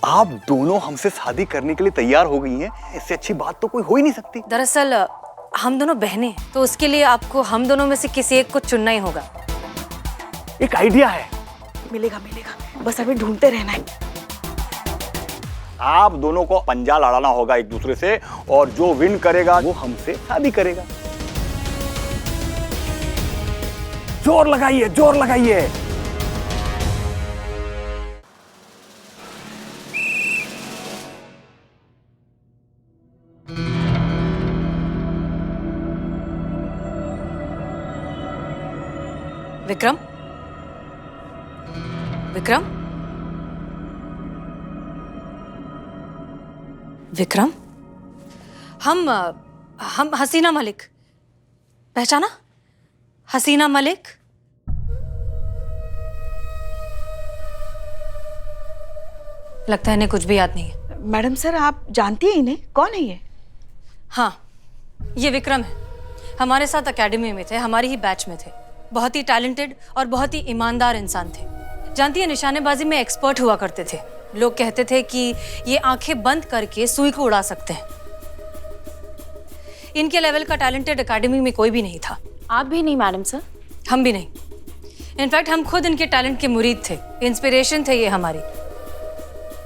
आप दोनों हमसे शादी करने के लिए तैयार हो गई हैं, इससे अच्छी बात तो कोई हो ही नहीं सकती। दरअसल हम दोनों बहनें हैं, तो उसके लिए आपको हम दोनों में से किसी एक को चुनना ही होगा। एक आइडिया है। मिलेगा मिलेगा, बस अभी ढूंढते रहना है। आप दोनों को पंजा लड़ाना होगा एक दूसरे से, और जो विन करेगा वो हमसे शादी करेगा। जोर लगाइए, जोर लगाइए। विक्रम, विक्रम, विक्रम, हम हसीना मलिक, पहचाना? हसीना मलिक। लगता है इन्हें कुछ भी याद नहीं है। मैडम सर, आप जानती हैं इन्हें? कौन है ये? हाँ, ये विक्रम है। हमारे साथ एकेडमी में थे, हमारी ही बैच में थे। बहुत ही टैलेंटेड और बहुत ही ईमानदार इंसान थे। जानती है, निशानेबाजी में एक्सपर्ट हुआ करते थे। लोग कहते थे कि ये आंखें बंद करके सुई को उड़ा सकते हैं। इनके लेवल का टैलेंटेड एकेडमी में कोई भी नहीं था। आप भी नहीं मैडम सर? हम भी नहीं। इनफैक्ट हम खुद इनके टैलेंट के मुरीद थे, इंस्पिरेशन थे ये हमारी।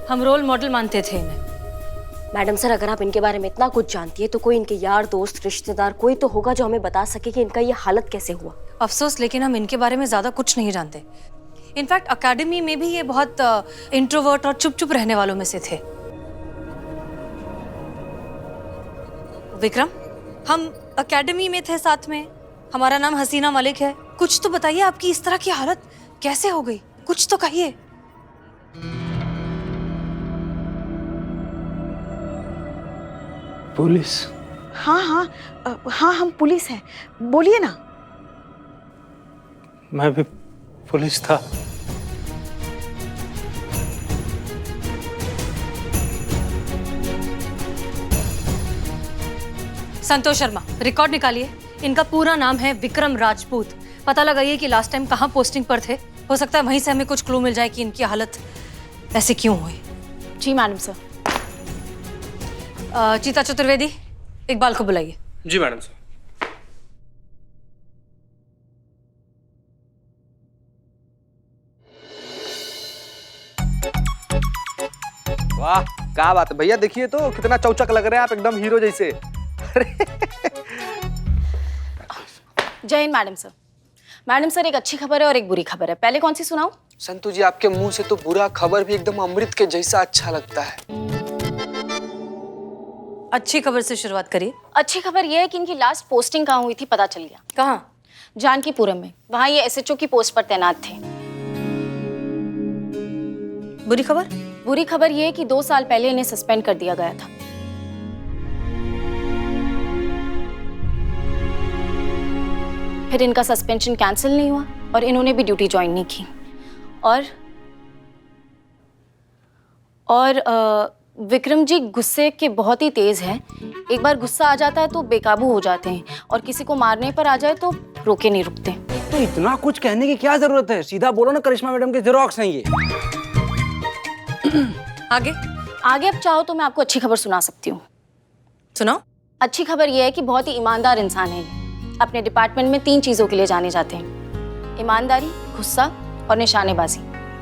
हम रोल मॉडल मानते थे इन्हें। मैडम सर, अगर आप इनके बारे में इतना कुछ जानती है तो कोई इनके यार दोस्त रिश्तेदार कोई तो होगा जो हमें बता सके कि इनका ये हालत कैसे हुआ। अफसोस, लेकिन हम इनके बारे में ज्यादा कुछ नहीं जानते। इनफैक्ट एकेडमी में भी ये बहुत इंट्रोवर्ट और चुप चुप रहने वालों में से थे। विक्रम, हम एकेडमी में थे साथ में। हमारा नाम हसीना मलिक है। कुछ तो बताइए, आपकी इस तरह की हालत कैसे हो गई? कुछ तो कहिए। पुलिस? हाँ हाँ हाँ, हम पुलिस हैं। बोलिए ना। मैं भी पुलिस था। संतोष शर्मा, रिकॉर्ड निकालिए। इनका पूरा नाम है विक्रम राजपूत। पता लगाइए कि लास्ट टाइम कहाँ पोस्टिंग पर थे। हो सकता है वहीं से हमें कुछ क्लू मिल जाए कि इनकी हालत ऐसे क्यों हुई। जी मैडम सर। चीता चतुर्वेदी, इकबाल को बुलाइए। जी मैडम सर। वाह, क्या बात है भैया, देखिए तो कितना चौचक लग रहे हैं आप, एकदम हीरो जैसे। जय Hind madam sir. Madam sir, एक अच्छी खबर है और एक बुरी खबर है। पहले कौन सी सुनाऊं? संतू जी, आपके मुंह से तो बुरा खबर भी एकदम अमृत के जैसा अच्छा लगता है। अच्छी खबर से शुरुआत करिए। अच्छी खबर यह है कि इनकी लास्ट पोस्टिंग कहाँ हुई थी पता चल गया। कहाँ? जानकीपुरम में। वहाँ ये एसएचओ की पोस्ट पर तैनात थे। बुरी खबर? बुरी खबर यह है कि 2 साल पहले इन्हें सस्पेंड कर दिया गया था। फिर इनका सस्पेंशन कैंसिल नहीं हुआ और इन्होंने भी ड्यूटी ज्वाइन नहीं की। और विक्रम जी गुस्से के बहुत ही तेज हैं। एक बार गुस्सा आ जाता है तो बेकाबू हो जाते हैं, और किसी को मारने पर आ जाए तो रोके नहीं रुकते। तो इतना कुछ कहने की क्या जरूरत है? सीधा बोलो ना, करिश्मा मैडम के जेरोक्स हैं ये। आगे? आगे अब चाहो तो मैं आपको अच्छी खबर सुना सकती हूँ। सुनाओ। अच्छी खबर यह है कि बहुत ही ईमानदार इंसान है ये। अपने डिपार्टमेंट में 3 चीजों के लिए जाने जाते हैं: ईमानदारी, गुस्सा और निशानेबाजी।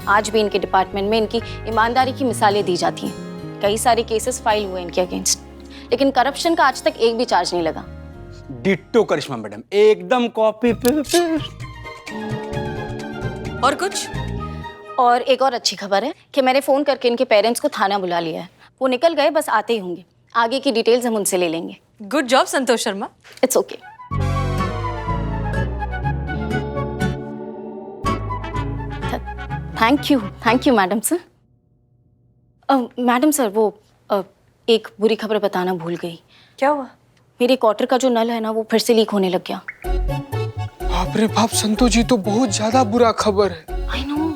आज भी इनके डिपार्टमेंट में इनकी ईमानदारी की मिसालें दी जाती हैं। कई सारे केसेस फाइल हुए इनके अगेंस्ट, लेकिन करप्शन का आज तक एक भी चार्ज नहीं लगा। डिट्टो करिश्मा मैडम, एकदम कॉपी पेस्ट। और कुछ? और एक और अच्छी खबर है कि मैंने फोन करके इनके पेरेंट्स को थाना बुला लिया है। वो निकल गए, बस आते ही होंगे। आगे की डिटेल्स हम उनसे ले लेंगे। Good job Santosh Sharma. It's okay. Thank you madam sir. Madam sir, वो एक बुरी खबर बताना भूल गई। क्या हुआ? मेरे क्वार्टर का जो नल है ना, वो फिर से लीक होने लग गया। बाप रे बाप संतू जी, तो बहुत ज्यादा बुरा खबर है। I know.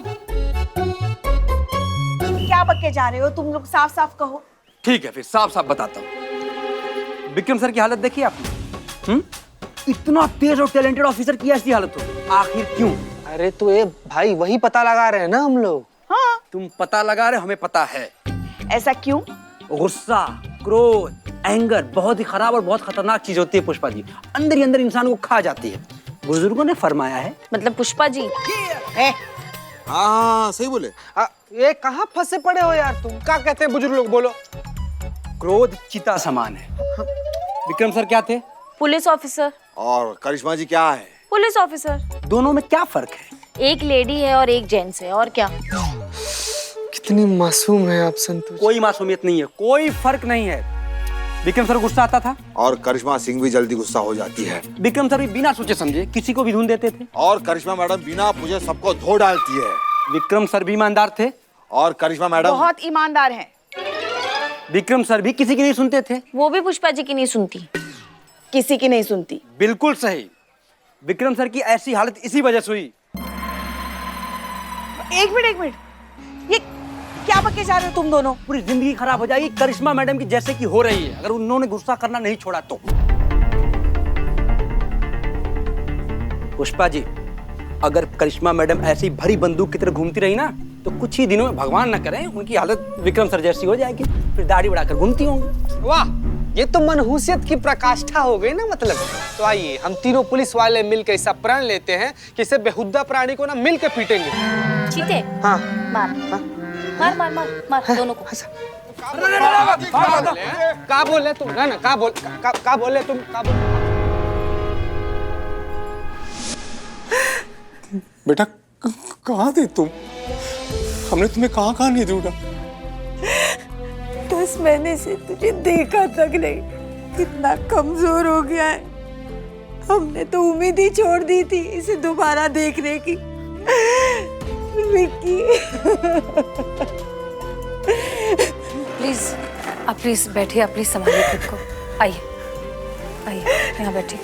क्या बके जा रहे हो तुम लोग? साफ साफ कहो। ठीक है, फिर साफ साफ बताता हूँ। विक्रम सर की हालत देखी आपने? इतना तेज और टैलेंटेड ऑफिसर की ऐसी हालत हो, आखिर क्यों? अरे तो ये भाई वही पता लगा रहे हैं ना हम लोग। हाँ, तुम पता लगा रहे, हमें पता है। ऐसा क्यों? गुस्सा, क्रोध, एंगर बहुत ही खराब और बहुत खतरनाक चीज होती है पुष्पा जी। अंदर ही अंदर इंसान को खा जाती है। बुजुर्गों ने फरमाया है। मतलब पुष्पा जी, हाँ सही बोले। ये कहाँ फंसे पड़े हो यार तुम? क्या कहते हैं बुजुर्ग लोग, बोलो। क्रोध चिता समान है। विक्रम सर क्या थे? Police officer. और करिश्मा जी क्या है? Police officer. दोनों में क्या फर्क है? एक लेडी है और एक जेंट्स है, और क्या? कितनी मासूम है आप संतोष। कोई मासूमियत नहीं है, कोई फर्क नहीं है। विक्रम सर गुस्सा आता था और करिश्मा सिंह भी जल्दी गुस्सा हो जाती है। विक्रम सर भी बिना सोचे समझे किसी को भी धुन देते थे। और करिश्मा मैडम बिना पूछे सबको धो डालती है। विक्रम सर भी ईमानदार थे। और करिश्मा मैडम बहुत ईमानदार हैं। विक्रम सर भी किसी की नहीं सुनते थे। वो भी पुष्पा जी की नहीं सुनती। किसी की नहीं सुनती। बिल्कुल सही। विक्रम सर की ऐसी हालत इसी वजह से हुई। एक मिनट, ये क्या बके जा रहे हो तुम दोनों? पूरी जिंदगी खराब हो जाएगी करिश्मा मैडम की जैसे कि हो रही है, अगर उन्होंने गुस्सा करना नहीं छोड़ा तो। पुष्पा जी, अगर करिश्मा मैडम ऐसी भरी बंदूक की तरह घूमती रही ना तो कुछ ही दिनों में भगवान न करे उनकी हालत विक्रम सर जैसी हो जाएगी, फिर दाढ़ी बढ़ाकर घूमती होंगी। वाह, ये तो मनहूसियत की प्रकाष्ठा हो गई ना मतलब। तो आइए हम तीनों पुलिस वाले मिलकर ऐसा प्रण लेते हैं कि इसे बेहुदा प्राणी को ना मिलकर पीटेंगे। चीते। हाँ। मार मार मार मार मार दोनों को। का बोले तुम? ना का बोले तुम? बेटा कहाँ थे तुम? हमने तुम्हें कहाँ कहाँ नहीं ढूंढा। 10 महीने से तुझे देखा तक नहीं, कितना कमजोर हो गया है। हमने तो उम्मीद ही छोड़ दी थी इसे दोबारा देखने की। विक्की। प्लीज आप प्लीज बैठिए, आप प्लीज संभालिए खुद को। आइए आइए यहाँ बैठिए।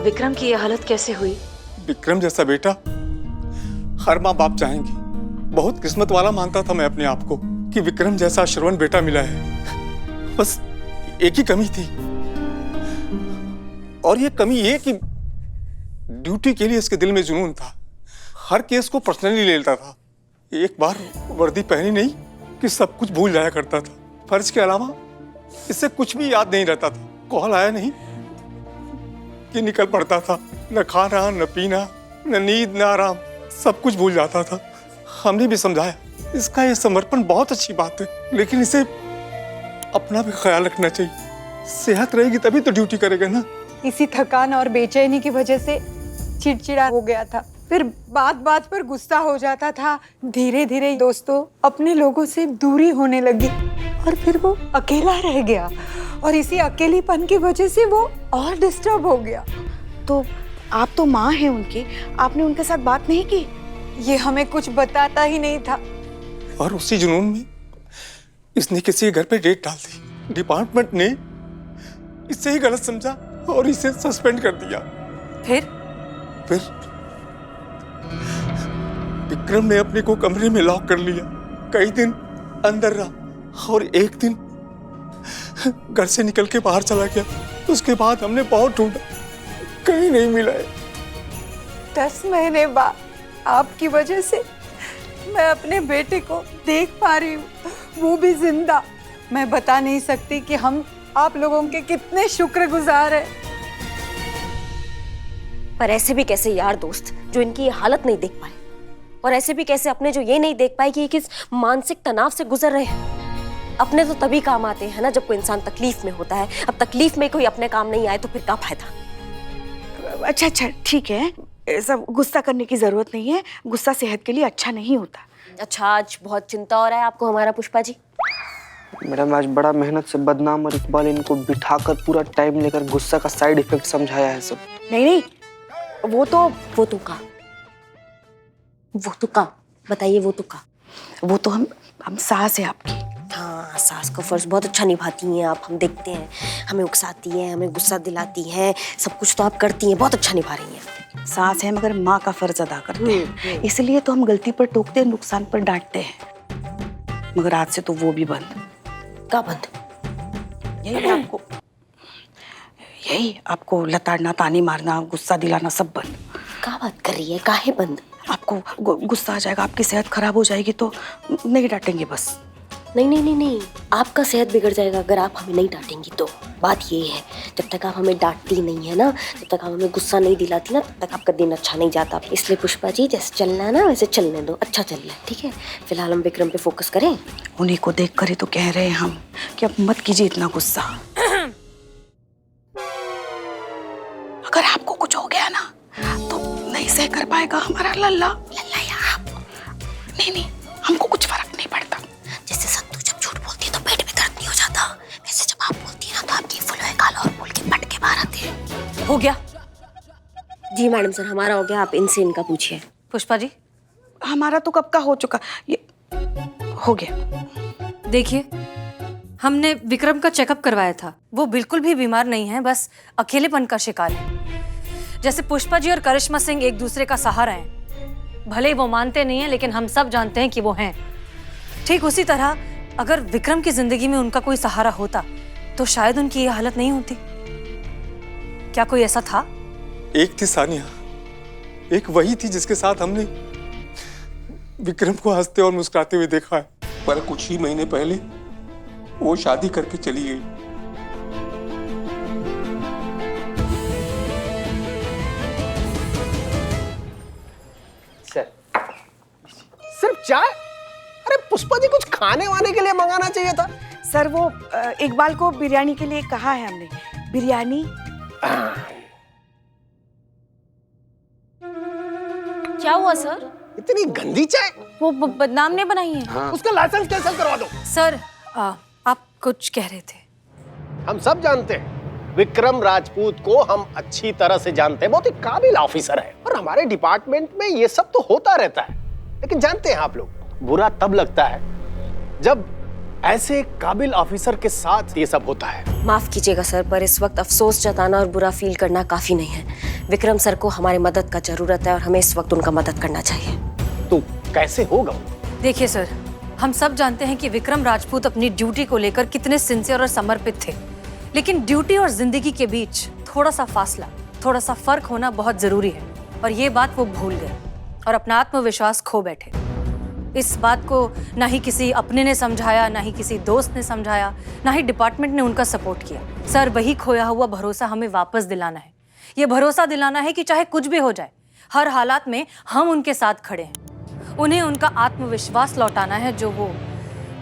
विक्रम की ये हालत कैसे हुई? विक्रम जैसा बेटा हर माँ बाप चाहेंगे। बहुत किस्मत वाला मानता था मैं अपने आप को कि विक्रम जैसा श्रवण बेटा मिला है। बस एक ही कमी थी, और ये कमी ये कि ड्यूटी के लिए इसके दिल में जुनून था। हर केस को पर्सनली ले लेता था। एक बार वर्दी पहनी नहीं कि सब कुछ भूल जाया करता था। फर्ज के अलावा इससे कुछ भी याद नहीं रहता था। कॉल आया नहीं कि निकल पड़ता था। न खाना, न पीना, न नींद, न आराम, सब कुछ भूल जाता था। हमने भी समझाया इसका ये समर्पण बहुत अच्छी बात है, लेकिन इसे अपना भी ख्याल रखना चाहिए। सेहत रहेगी तभी तो ड्यूटी करेगा ना। इसी थकान और बेचैनी की वजह से चिड़चिड़ा हो गया था, फिर बात बात पर गुस्सा हो जाता था। धीरे धीरे दोस्तों अपने लोगों से दूरी होने लगी और फिर वो अकेला रह गया, और इसी अकेलेपन की वजह से वो और डिस्टर्ब हो गया। तो आप तो माँ हैं उनकी, आपने उनके साथ बात नहीं की? ये हमें कुछ बताता ही नहीं था। और उसी जुनून में इसने किसी के घर पे रेड डाल दी। डिपार्टमेंट ने इसे ही गलत समझा और इसे सस्पेंड कर दिया। फिर विक्रम ने अपने को कमरे में लॉक कर लिया। कई दिन अंदर रहा और एक दिन घर से निकल के बाहर चला गया। उसके बाद हमने बहुत ढूंढा, कहीं नहीं मिला है। 10 महीने बाद आपकी वजह से मैं अपने बेटे को देख पा रही हूँ, वो भी जिंदा। मैं बता नहीं सकती कि हम आप लोगों के कितने शुक्रगुजार हैं। पर ऐसे भी कैसे यार दोस्त जो इनकी ये हालत नहीं देख पाए, और ऐसे भी कैसे अपने जो ये नहीं देख पाए कि ये किस मानसिक तनाव से गुजर रहे हैं। अपने तो तभी काम आते हैं ना जब कोई इंसान तकलीफ में होता है। अब तकलीफ में कोई अपने काम नहीं आए तो फिर क्या फायदा। अच्छा ठीक है, सब गुस्सा करने की जरूरत नहीं है। गुस्सा सेहत के लिए अच्छा नहीं होता। अच्छा, आज बहुत चिंता हो रहा है आपको हमारा पुष्पा जी। मैडम आज बड़ा मेहनत से बदनाम और इकबाल इनको बिठाकर पूरा टाइम लेकर गुस्सा का साइड इफेक्ट समझाया है सब। नहीं, वो तो का बताइए। वो तो हम सास है आपकी। हाँ, सास का फर्ज बहुत अच्छा निभाती हैं आप। हम देखते हैं, हमें उकसाती हैं, हमें गुस्सा दिलाती हैं, सब कुछ तो आप करती हैं, बहुत अच्छा निभा रही हैं। सास है मगर माँ का फर्ज अदा करते हैं, इसलिए तो हम गलती पर टोकते हैं, नुकसान पर डांटते हैं। मगर आज से तो वो भी बंद। क्या बंद? यही आपको लताड़ना, ताने मारना, गुस्सा दिलाना सब बंद। क्या बात कर रही है? काहे बंद? आपको गुस्सा आ जाएगा, आपकी सेहत खराब हो जाएगी, तो नहीं डांटेंगे बस। नहीं नहीं नहीं नहीं, आपका सेहत बिगड़ जाएगा अगर आप हमें नहीं डांटेंगी तो। बात ये है, जब तक आप हमें डांटती नहीं है ना, जब तक आप हमें गुस्सा नहीं दिलाती ना, तब तक आपका दिन अच्छा नहीं जाता। इसलिए पुष्पा जी, जैसे चलना है ना वैसे चलने दो, अच्छा चल रहा है, ठीक है। फिलहाल हम विक्रम पे फोकस करें। उन्हीं को देख कर ही तो कह रहे हैं हम कि अब मत कीजिए इतना गुस्सा। अगर आपको कुछ हो गया ना तो नहीं सह कर पाएगा हमारा लल्ला। लल्ला या आप? नहीं, हमको कुछ फर्क नहीं पड़ता। जैसे संतू जब झूठ बोलती है तो पेट में दर्द नहीं हो जाता, वैसे जब आप बोलती है ना तो आपकी फुलवे काला और बोल के पट के बाहर आते हैं। हो गया? जी मैडम सर, हमारा हो गया, आप इनसे इनका पूछिए। पुष्पा जी, हमारा तो कब का हो चुका, ये हो गया। देखिए, हमने विक्रम का चेकअप करवाया था, वो बिल्कुल भी बीमार नहीं है, बस अकेलेपन का शिकार है। जैसे पुष्पा जी और करिश्मा सिंह एक दूसरे का सहारा हैं, भले ही वो मानते नहीं हैं, लेकिन हम सब जानते हैं कि वो हैं। ठीक उसी तरह अगर विक्रम की जिंदगी में उनका कोई सहारा होता तो शायद उनकी ये हालत नहीं होती। क्या कोई ऐसा था? एक थी सानिया, एक वही थी जिसके साथ हमने विक्रम को हंसते और मुस्कुराते हुए देखा है, पर कुछ ही महीने पहले वो शादी करके चली गई। सिर्फ चाय? अरे पुष्पा जी, कुछ खाने वाने के लिए मंगाना चाहिए था। सर वो इकबाल को बिरयानी के लिए कहा है हमने, बिरयानी। क्या हुआ सर? इतनी गंदी चाय वो बदनाम ने बनाई है। हाँ। उसका लाइसेंस कैंसिल करवा दो। सर, आप कुछ कह रहे थे? हम सब जानते हैं विक्रम राजपूत को, हम अच्छी तरह से जानते हैं, बहुत ही काबिल ऑफिसर है और हमारे डिपार्टमेंट में ये सब तो होता रहता है। लेकिन जानते हैं आप लोग, बुरा तब लगता है जब ऐसे काबिल ऑफिसर के साथ ये सब होता है। माफ कीजिएगा सर, पर इस वक्त अफसोस जताना और बुरा फील करना काफी नहीं है। विक्रम सर को हमारी मदद का जरूरत है और हमें इस वक्त उनका मदद करना चाहिए। तो कैसे होगा? देखिए सर, हम सब जानते हैं कि विक्रम राजपूत अपनी ड्यूटी को लेकर कितने सिंसियर और समर्पित थे, लेकिन ड्यूटी और जिंदगी के बीच थोड़ा सा फासला, थोड़ा सा फर्क होना बहुत जरूरी है, और ये बात वो भूल गए और अपना आत्मविश्वास खो बैठे। इस बात को ना ही किसी अपने ने समझाया, ना ही किसी दोस्त ने समझाया, ना ही डिपार्टमेंट ने उनका सपोर्ट किया। सर, वही खोया हुआ भरोसा हमें वापस दिलाना है। ये भरोसा दिलाना है कि चाहे कुछ भी हो जाए, हर हालात में हम उनके साथ खड़े हैं। उन्हें उनका आत्मविश्वास लौटाना है जो वो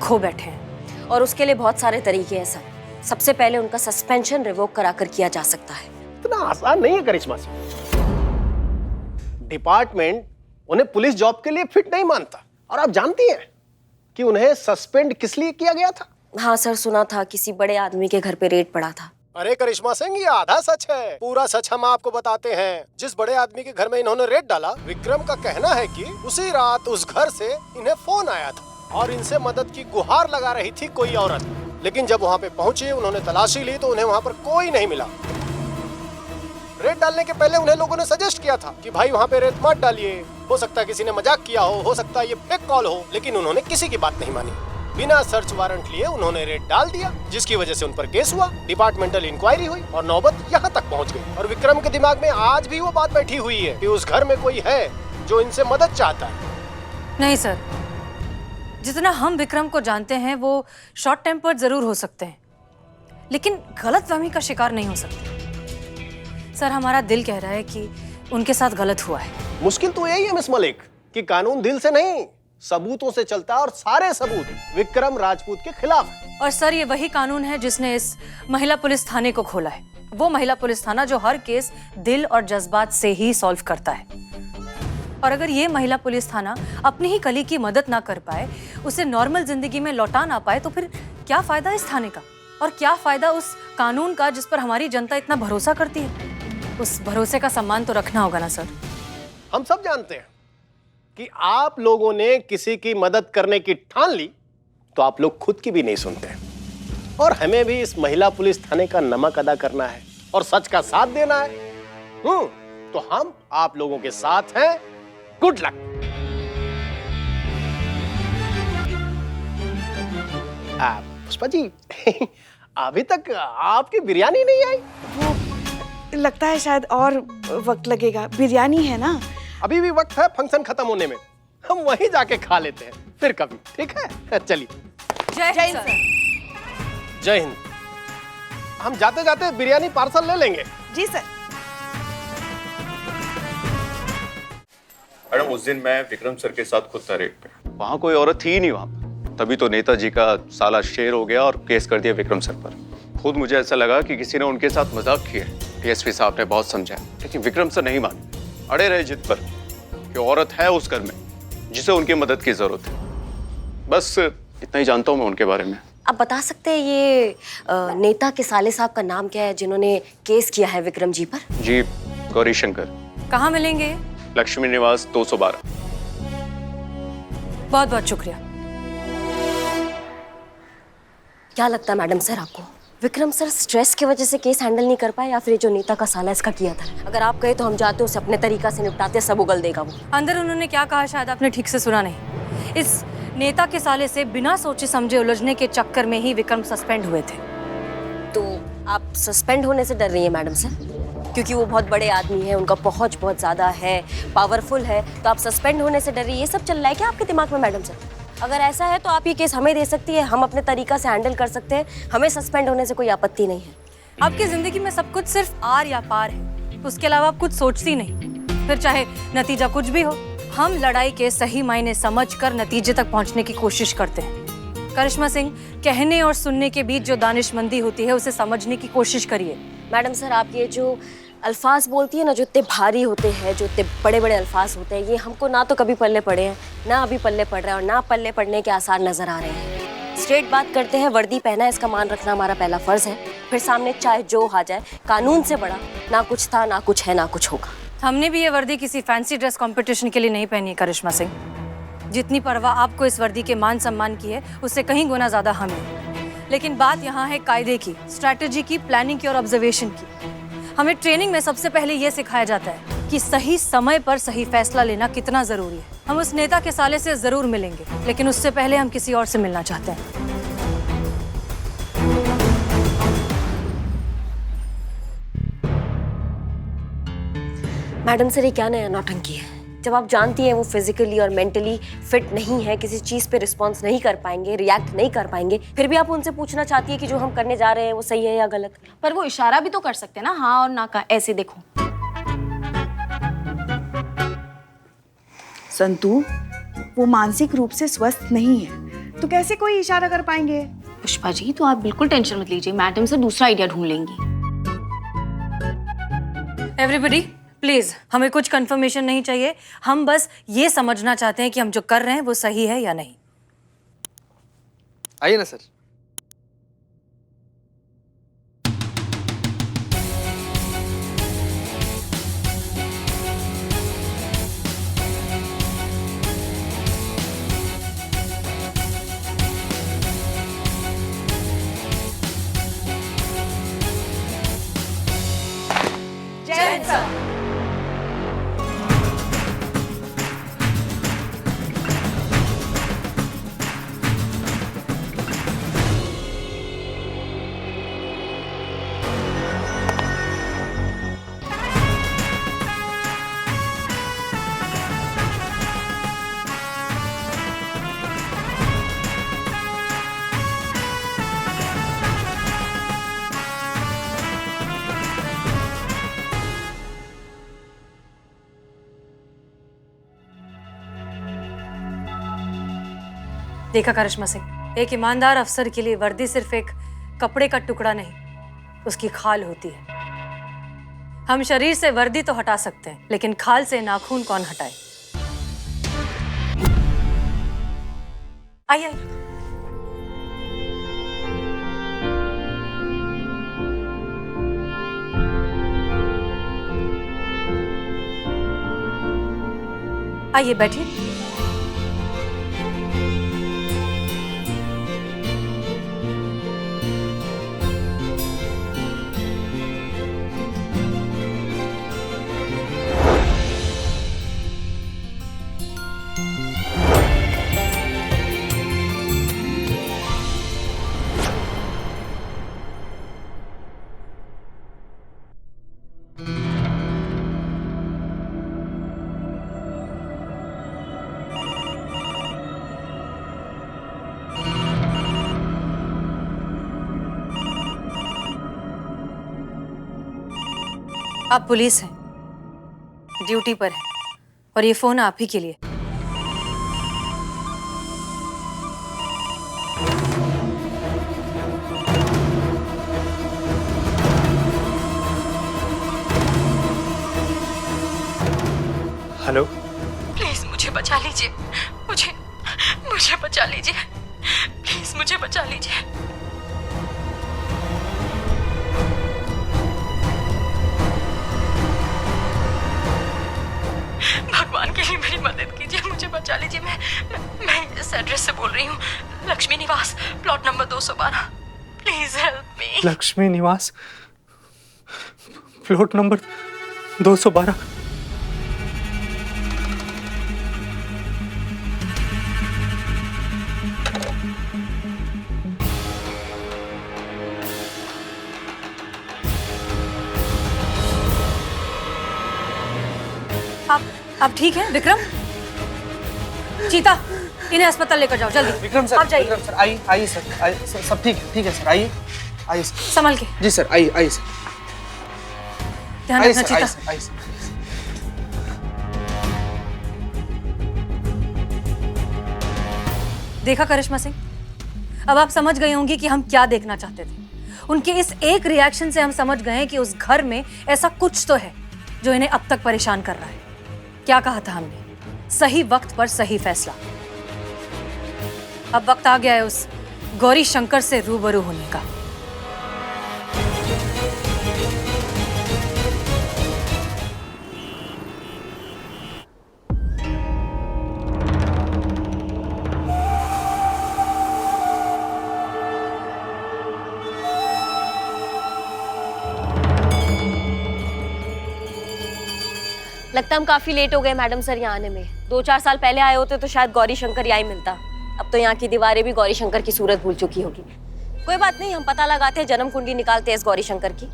खो बैठे हैं। और उसके लिए बहुत सारे तरीके हैं सर। सबसे पहले उनका सस्पेंशन रिवोक कराकर किया जा सकता है। इतना आसान नहीं है करिश्मा से। डिपार्टमेंट उन्हें पुलिस जॉब के लिए फिट नहीं मानता, और आप जानती हैं कि उन्हें सस्पेंड किस लिए किया गया था? हाँ सर, सुना था किसी बड़े आदमी के घर पे रेड पड़ा था। अरे करिश्मा सिंह, ये आधा सच है, पूरा सच हम आपको बताते हैं। जिस बड़े आदमी के घर में इन्होंने रेड डाला, विक्रम का कहना है कि उसी रात उस घर से इन्हें फोन आया था और इनसे मदद की गुहार लगा रही थी कोई औरत। लेकिन जब वहाँ पे पहुंचे, उन्होंने तलाशी ली तो उन्हें वहाँ पर कोई नहीं मिला। रेड डालने के पहले उन्हें लोगों ने सजेस्ट किया था कि भाई वहाँ पे रेड मत डालिए, हो सकता है किसी ने मजाक किया हो सकता है ये फेक कॉल हो। लेकिन उन्होंने किसी की बात नहीं मानी, बिना सर्च वारंट लिए उन्होंने रेड डाल दिया, जिसकी वजह से उन पर केस हुआ, डिपार्टमेंटल इंक्वायरी हुई और नौबत यहाँ तक पहुँच गई। और विक्रम के दिमाग में आज भी वो बात बैठी हुई है कि उस घर में कोई है जो इनसे मदद चाहता है। नहीं सर, जितना हम विक्रम को जानते हैं वो शॉर्ट टेम्पर्ड जरूर हो सकते हैं, लेकिन गलतफहमी का शिकार नहीं हो सकते। सर, हमारा दिल कह रहा है कि उनके साथ गलत हुआ है। मुश्किल तो यही है मिस मलिक कि कानून दिल से नहीं सबूतों से चलता है, और सारे सबूत विक्रम राजपूत के खिलाफ है। और सर, ये वही कानून है जिसने इस महिला पुलिस थाने को खोला है, वो महिला पुलिस थाना जो हर केस दिल और जज्बात से ही सॉल्व करता है। और अगर ये महिला पुलिस थाना अपनी ही कली की मदद ना कर पाए, उसे नॉर्मल जिंदगी में लौटा ना पाए, तो फिर क्या फायदा इस थाने का, और क्या फायदा उस कानून का जिस पर हमारी जनता इतना भरोसा करती है। उस भरोसे का सम्मान तो रखना होगा ना सर। हम सब जानते हैं कि आप लोगों ने किसी की मदद करने की ठान ली तो आप लोग खुद की भी नहीं सुनते, और हमें भी इस महिला पुलिस थाने का नमक अदा करना है और सच का साथ देना है। तो हम आप लोगों के साथ हैं। Good luck. पुष्पा जी, अभी तक आपकी बिरयानी नहीं आई। वो लगता है शायद और वक्त लगेगा, बिरयानी है ना, अभी भी वक्त है फंक्शन खत्म होने में, हम वहीं जाके खा लेते हैं फिर कभी, ठीक है? चलिए। जय हिंद सर। जय हिंद। हम जाते जाते बिरयानी पार्सल ले लेंगे। जी सर। मैडम उस दिन मैं विक्रम सर के साथ खुद था रेड पे, वहाँ कोई औरत थी ही नहीं वहाँ पे। तभी तो नेताजी का साला शेर हो गया और केस कर दिया विक्रम सर पर। खुद मुझे ऐसा लगा कि किसी ने उनके साथ मजाक किया। डीएसपी साहब ने बहुत समझाया, लेकिन विक्रम सर नहीं माने, अड़े रहे जिद पर कि औरत है उस घर में जिसे उनकी मदद की जरूरत है। बस इतना ही जानता हूँ मैं उनके बारे में। आप बता सकते हैं ये नेता के साले साहब का नाम क्या है जिन्होंने केस किया है विक्रम जी पर? जी गौरी शंकर। कहाँ मिलेंगे? लक्ष्मी निवास 212। बहुत बहुत शुक्रिया। क्या लगता है मैडम सर आपको, विक्रम सर स्ट्रेस की वजह से केस हैंडल नहीं कर पाए या फिर जो नेता का साला इसका किया था? अगर आप कहे तो हम जाते उसे अपने तरीका से निपटाते, सब उगल देगा वो। अंदर उन्होंने क्या कहा शायद आपने ठीक से सुना नहीं। इस नेता के साले से बिना सोचे समझे उलझने के चक्कर में ही विक्रम सस्पेंड हुए थे। तो आप सस्पेंड होने से डर रही है मैडम सर? क्योंकि वो बहुत बड़े आदमी है, उनका पहुंच बहुत ज्यादा है, पावरफुल है, तो आप सस्पेंड होने से डर रही है? ये सब चल रहा है क्या आपके दिमाग में मैडम सर? अगर ऐसा है तो आप ये केस हमें दे सकती है, हम अपने तरीका से हैंडल कर सकते हैं, हमें सस्पेंड होने से कोई आपत्ति नहीं है। आपकी जिंदगी में सब कुछ सिर्फ आर या पार है, उसके अलावा आप कुछ सोचती नहीं, फिर चाहे नतीजा कुछ भी हो। हम लड़ाई के सही मायने समझकर नतीजे तक पहुंचने की कोशिश करते हैं। करिश्मा सिंह, कहने और सुनने के बीच जो दानिशमंदी होती है उसे समझने की कोशिश करिए। मैडम सर, आप ये जो अल्फाज बोलती है ना, जो इतने भारी होते हैं, जो इतने बड़े बड़े अल्फाज होते हैं, ये हमको ना तो कभी पल्ले पड़े हैं, ना अभी पल्ले पड़ रहे हैं और ना पल्ले पड़ने के आसार नजर आ रहे हैं। स्ट्रेट बात करते हैं, वर्दी पहना है, इसका मान रखना हमारा पहला फर्ज है। फिर सामने चाहे जो आ जाए, कानून से बड़ा ना कुछ था, ना कुछ है, ना कुछ होगा। हमने भी ये वर्दी किसी फैंसी ड्रेस कंपटीशन के लिए नहीं पहनी है करिश्मा सिंह। जितनी परवाह आपको इस वर्दी के मान सम्मान की है, उससे कहीं गुना ज्यादा हमें। लेकिन बात यहाँ है कायदे की, स्ट्रैटेजी की, प्लानिंग की और ऑब्जर्वेशन की। हमें ट्रेनिंग में सबसे पहले ये सिखाया जाता है कि सही समय पर सही फैसला लेना कितना जरूरी है। हम उस नेता के साले से जरूर मिलेंगे, लेकिन उससे पहले हम किसी और से मिलना चाहते हैं। मैडम सर, ये क्या नया नौटंकी है? जब आप जानती हैं वो फिजिकली और मेंटली फिट नहीं है, किसी चीज पे रिस्पॉन्स नहीं कर पाएंगे, रिएक्ट नहीं कर पाएंगे, फिर भी आप उनसे पूछना चाहती है कि जो हम करने जा रहे हैं वो सही है या गलत? पर वो इशारा भी तो कर सकते हैं ना, हाँ और ना का, ऐसे देखो। संतू, वो मानसिक रूप से स्वस्थ नहीं है, तो कैसे कोई इशारा कर पाएंगे? पुष्पा जी, तो आप बिल्कुल टेंशन मत लीजिए, मैडम से दूसरा आइडिया ढूंढ लेंगी। एवरीबॉडी प्लीज, हमें कुछ कंफर्मेशन नहीं चाहिए, हम बस ये समझना चाहते हैं कि हम जो कर रहे हैं वो सही है या नहीं। आइए ना सर। जय सर। देखा करिश्मा सिंह, एक ईमानदार अफसर के लिए वर्दी सिर्फ एक कपड़े का टुकड़ा नहीं, उसकी खाल होती है। हम शरीर से वर्दी तो हटा सकते हैं, लेकिन खाल से नाखून कौन हटाए? आइए आइए, बैठिए। आप पुलिस हैं, ड्यूटी पर हैं, और ये फोन आप ही के लिए। हेलो। प्लीज मुझे बचा लीजिए, मुझे बचा लीजिए, प्लीज मुझे बचा लीजिए। भगवान के लिए मेरी मदद कीजिए, मुझे बचा लीजिए। मैं इस एड्रेस से बोल रही हूँ, लक्ष्मी निवास, plot number 212। Please help me. Lakshmi निवास, प्लॉट नंबर 212। आप ठीक हैं विक्रम? चीता, इन्हें अस्पताल लेकर जाओ जल्दी। विक्रम सर, आप जाइए। विक्रम सर, आइए सर, सब ठीक है सर, आइए सर। संभल के। जी सर, आइए सर। ध्यान आइए रखना सर, चीता। आइए सर। देखा करिश्मा सिंह, अब आप समझ गई होंगी कि हम क्या देखना चाहते थे। उनके इस एक रिएक्शन से हम समझ गए हैं कि उस घर में ऐसा कुछ तो है जो इन्हें अब तक परेशान कर रहा है। क्या कहा था हमने? सही वक्त पर सही फैसला। अब वक्त आ गया है उस गौरी शंकर से रूबरू होने का। लगता है हम काफी लेट हो गए मैडम सर यहाँ आने में। 2-4 साल पहले आए होते तो शायद गौरी शंकर यहाँ ही मिलता। अब तो यहाँ की दीवारें भी गौरी शंकर की सूरत भूल चुकी होगी। कोई बात नहीं, हम पता लगाते हैं, जन्म कुंडली निकालते हैं इस गौरी शंकर की।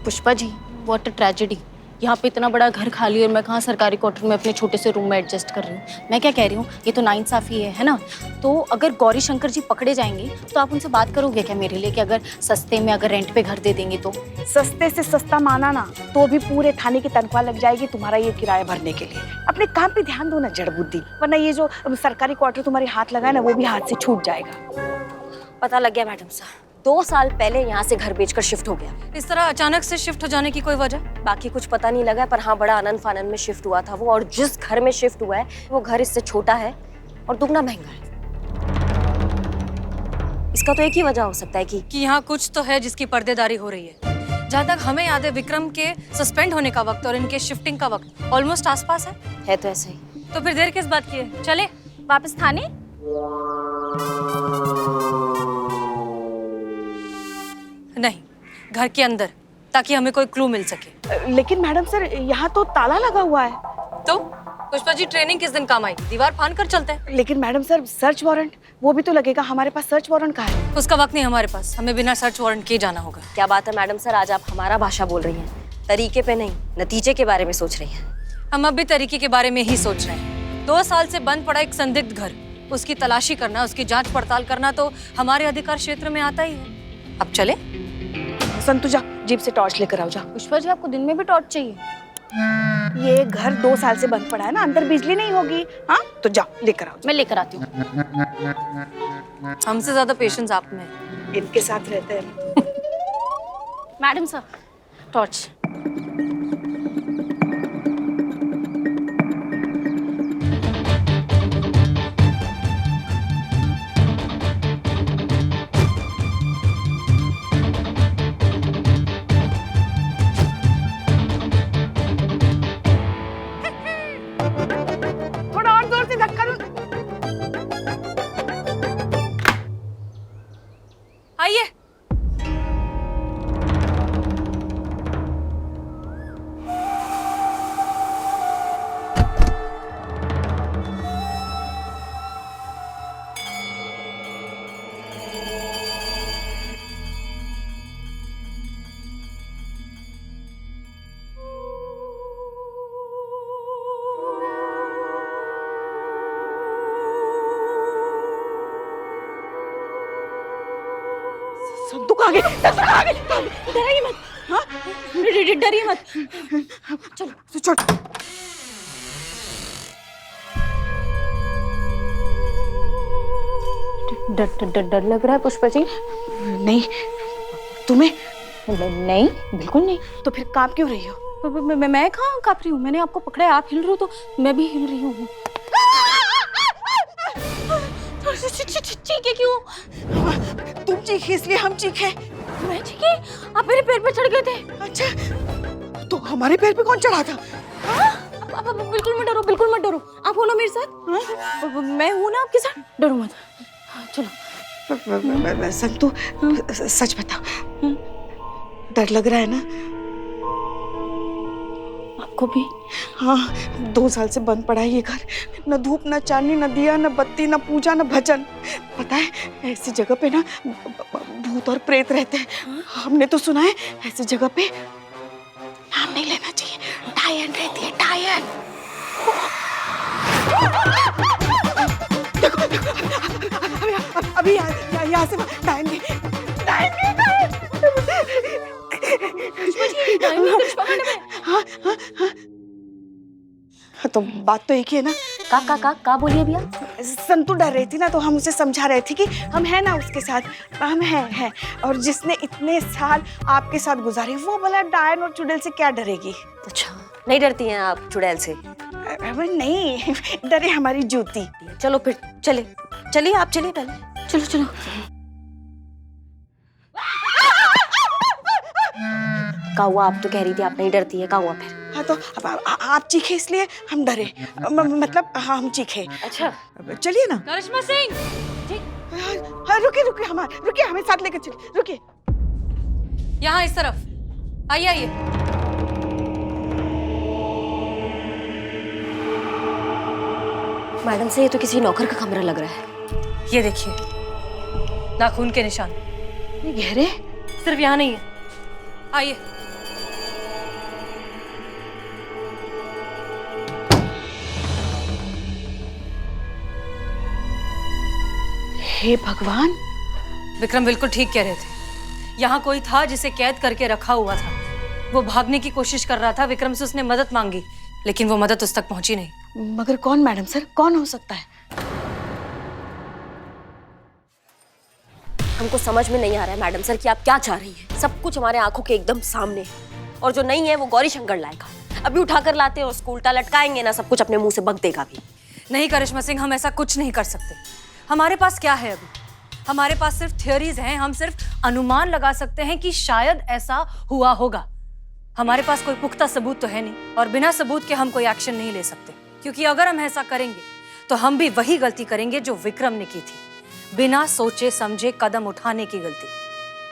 Pushpa ji, what a tragedy. यहाँ पे इतना बड़ा घर खाली और मैं कहाँ सरकारी क्वार्टर में अपने छोटे से रूम में एडजस्ट कर रही हूँ। मैं क्या कह रही हूँ, ये तो नाइंसाफी है ना? तो अगर गौरी शंकर जी पकड़े जाएंगे तो आप उनसे बात करोगे क्या मेरे लिए कि अगर सस्ते में अगर रेंट पे घर दे देंगे तो? सस्ते से सस्ता माना ना तो भी पूरे थाने की तनख्वाह लग जाएगी तुम्हारा ये किराया भरने के लिए। अपने काम पे ध्यान दो ना जड़ बुद्धि, वरना ये जो सरकारी क्वार्टर तुम्हारे हाथ लगा है ना वो भी हाथ से छूट जाएगा। पता लग गया मैडम सर, 2 साल पहले यहाँ से घर बेचकर शिफ्ट हो गया। इस तरह अचानक से शिफ्ट हो जाने की कोई वजह? बाकी कुछ पता नहीं लगा, पर हाँ बड़ा आनंद फानंद में शिफ्ट हुआ था वो। और जिस घर में शिफ्ट हुआ है वो घर इससे छोटा है और दुगना महंगा है। इसका तो एक ही वजह हो सकता है कि यहाँ कुछ तो है जिसकी पर्देदारी हो रही है। जहाँ तक हमें याद है, विक्रम के सस्पेंड होने का वक्त और इनके शिफ्टिंग का वक्त ऑलमोस्ट आसपास है तो ऐसा ही। तो फिर देर किस बात की है? चले वापस थाने। नहीं, घर के अंदर, ताकि हमें कोई क्लू मिल सके। लेकिन मैडम सर यहाँ तो ताला लगा हुआ है। तो पुष्पा जी, ट्रेनिंग किस दिन काम आएगी? दीवार फाड़ कर चलते हैं। लेकिन मैडम सर सर्च वारंट वो भी तो लगेगा, हमारे पास सर्च वारंट कहाँ है? उसका वक्त नहीं हमारे पास, हमें बिना सर्च वारंट के जाना होगा। क्या बात है मैडम सर, आज आप हमारा भाषा बोल रही हैं, तरीके पे नहीं नतीजे के बारे में सोच रही हैं। हम अब भी तरीके के बारे में ही सोच रहे हैं। 2 साल से बंद पड़ा एक संदिग्ध घर, उसकी तलाशी करना, उसकी जांच पड़ताल करना तो हमारे अधिकार क्षेत्र में आता ही है। अब चले? संतु जा, जीप से टॉर्च लेकर आओ जा। पुष्पा जी, आपको दिन में भी टॉर्च चाहिए? ये घर 2 साल से बंद पड़ा है ना, अंदर बिजली नहीं होगी। हाँ तो जाओ लेकर आओ। मैं लेकर आती हूँ। हमसे ज्यादा पेशेंस आप में है। इनके साथ रहते हैं। Madam sir, torch. थोड़ा और जोर से धक्का दो। आइए। तू कहाँ गई? डरिए मत। हाँ डरिए मत। चलो तू छोड़। डर लग रहा है पुष्पा जी? नहीं, तुम्हें? नहीं बिल्कुल नहीं। तो फिर कांप क्यों रही हो? मैं कहाँ काँप रही हूँ? मैंने आपको पकड़ा है, आप हिल रहे हो तो मैं भी हिल रही हूँ। चीखे क्यों? तुम चीखे इसलिए हम चीखे। मैं चीखी? आप मेरे पैर पे चढ़ गए थे। अच्छा, तो हमारे पैर पे कौन चढ़ा था? बिल्कुल मत डरो, बिल्कुल मत डरो। आप हो ना मेरे साथ? मैं हूँ ना आपके साथ, डरो मत। चलो। संतु सच बता, डर लग रहा है ना? आपको भी? हाँ, 2 साल से बंद पड़ा है ये घर। न धूप, न चांदनी, न दिया, न बत्ती, न पूजा, न भजन। पता है, ऐसी जगह पे ना भूत और प्रेत रहते हैं। हमने तो सुना है ऐसी जगह पे नाम नहीं लेना चाहिए, डायन रहती है, डायन। देखो देखो, अभी यहाँ से डायन की तो बात तो एक ही है ना? का बोलिए अभी आप? संतु डर रही थी ना, तो हम उसे समझा रहे थे कि हम हैं ना उसके साथ, हम हैं। और जिसने इतने साल आपके साथ गुजारे, वो भला डायन और चुड़ैल से क्या डरेगी? अच्छा, नहीं डरती हैं आप चुड़ैल से? नहीं, डरे हमारी जूती। चलो फिर चलिए आप चलिए पहले। चलो। का हुआ? आप तो कह रही थी आप नहीं डरती है, का हुआ फिर? हाँ तो आप चीखे इसलिए हम डरे, मतलब हम चीखे। अच्छा चलिए ना। करिश्मा सिंह, हाँ, रुकिए, हमें साथ लेकर चलिए, रुकिए। यहाँ इस तरफ आइए। मैडम से ये तो किसी नौकर का कमरा लग रहा है। ये देखिए, नाखून के निशान। ये गहरे? सिर्फ यहाँ नहीं है, आइए। हे भगवान, विक्रम बिल्कुल ठीक कह रहे थे। यहाँ कोई था जिसे कैद करके रखा हुआ था। वो भागने की कोशिश कर रहा था। विक्रम से उसने मदद मांगी, लेकिन वो मदद उस तक पहुंची नहीं। मगर कौन मैडम सर, कौन हो सकता है? हमको समझ में नहीं आ रहा है मैडम सर कि आप क्या चाह रही हैं। सब कुछ हमारे आंखों के एकदम सामने है, और जो नहीं है वो गौरी शंकर लाएगा। अभी उठाकर लाते हैं, उसको उल्टा लटकाएंगे ना, सब कुछ अपने मुंह से बक देगा भी। नहीं करिश्मा सिंह, हम ऐसा कुछ नहीं कर सकते। हमारे पास क्या है अभी? हमारे पास सिर्फ थ्योरीज हैं। हम सिर्फ अनुमान लगा सकते हैं कि शायद ऐसा हुआ होगा। हमारे पास कोई पुख्ता सबूत तो है नहीं, और बिना सबूत के हम कोई एक्शन नहीं ले सकते, क्योंकि अगर हम ऐसा करेंगे तो हम भी वही गलती करेंगे जो विक्रम ने की थी, बिना सोचे समझे कदम उठाने की गलती।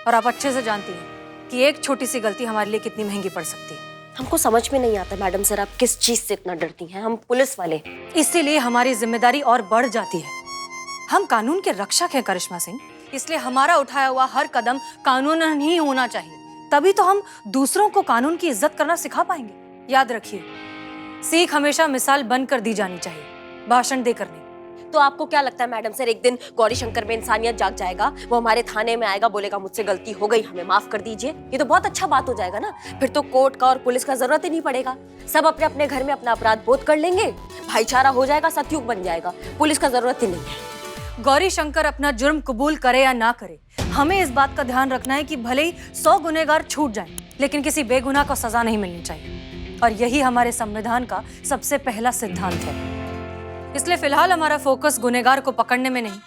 और आप अच्छे से जानती हैं कि एक छोटी सी गलती हमारे लिए कितनी महंगी पड़ सकती है। हमको समझ में नहीं आता मैडम सर, आप किस चीज से इतना डरती हैं? हम पुलिस वाले, इसीलिए हमारी जिम्मेदारी और बढ़ जाती है। हम कानून के रक्षक हैं करिश्मा सिंह, इसलिए हमारा उठाया हुआ हर कदम कानूनन ही होना चाहिए। तभी तो हम दूसरों को कानून की इज्जत करना सिखा पाएंगे। याद रखिए, सीख हमेशा मिसाल बनकर दी जानी चाहिए, भाषण देकर नहीं। तो आपको क्या लगता है मैडम सर, एक दिन गौरी शंकर में इंसानियत जाग जाएगा, वो हमारे थाने में आएगा, बोलेगा मुझसे गलती हो गई, हमें माफ कर दीजिए? ये तो बहुत अच्छा बात हो जाएगा ना। फिर तो कोर्ट का और पुलिस का जरूरत ही नहीं पड़ेगा। सब अपने अपने घर में अपना अपराध बोध कर लेंगे, भाईचारा हो जाएगा, सतयुग बन जाएगा, पुलिस का जरूरत ही नहीं है। गौरी शंकर अपना जुर्म कबूल करे या ना करे, हमें इस बात का ध्यान रखना है कि भले ही 100 गुनहगार छूट जाएं, लेकिन किसी बेगुनाह को सजा नहीं मिलनी चाहिए। और यही हमारे संविधान का सबसे पहला सिद्धांत है। इसलिए फिलहाल हमारा फोकस गुनहगार को पकड़ने में नहीं,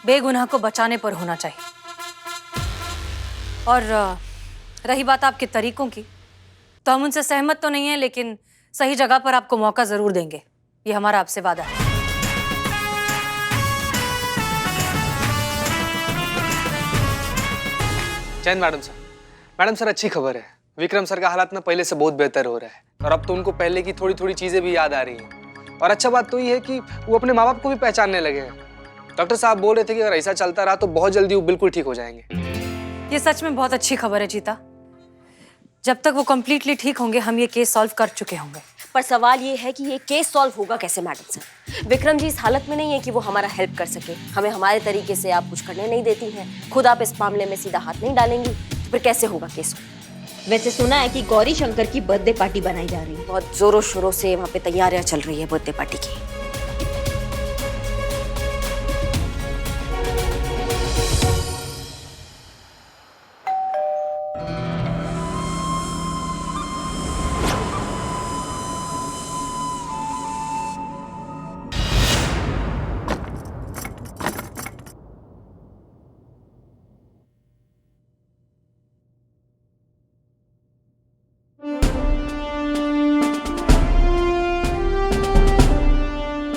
बेगुनाह को बचाने पर होना चाहिए। और रही बात आपके तरीकों की, तो हम उनसे सहमत तो नहीं है, लेकिन सही जगह पर आपको मौका जरूर देंगे। ये हमारा आपसे वादा है। Jain madam sir. Madam sir, अच्छी खबर है, विक्रम सर का हालात ना पहले से बहुत बेहतर हो रहा है, और अब तो उनको पहले की थोड़ी थोड़ी चीजें भी याद आ रही हैं। और अच्छा बात तो ये है कि वो अपने माँ बाप को भी पहचानने लगे हैं। डॉक्टर साहब बोल रहे थे कि अगर ऐसा चलता रहा तो बहुत जल्दी वो बिल्कुल ठीक हो जाएंगे। ये सच में बहुत अच्छी खबर है जीता। जब तक वो कंप्लीटली ठीक होंगे, हम ये केस सॉल्व कर चुके होंगे। पर सवाल ये है कि ये केस सॉल्व होगा कैसे मैडम सर? विक्रम जी इस हालत में नहीं है कि वो हमारा हेल्प कर सके। हमें हमारे तरीके से आप कुछ करने नहीं देती हैं। खुद आप इस मामले में सीधा हाथ नहीं डालेंगी, तो फिर कैसे होगा केस? वैसे सुना है कि गौरी शंकर की बर्थडे पार्टी बनाई जा रही है। बहुत जोरों शोरों से वहाँ पे तैयारियां चल रही है बर्थडे पार्टी की।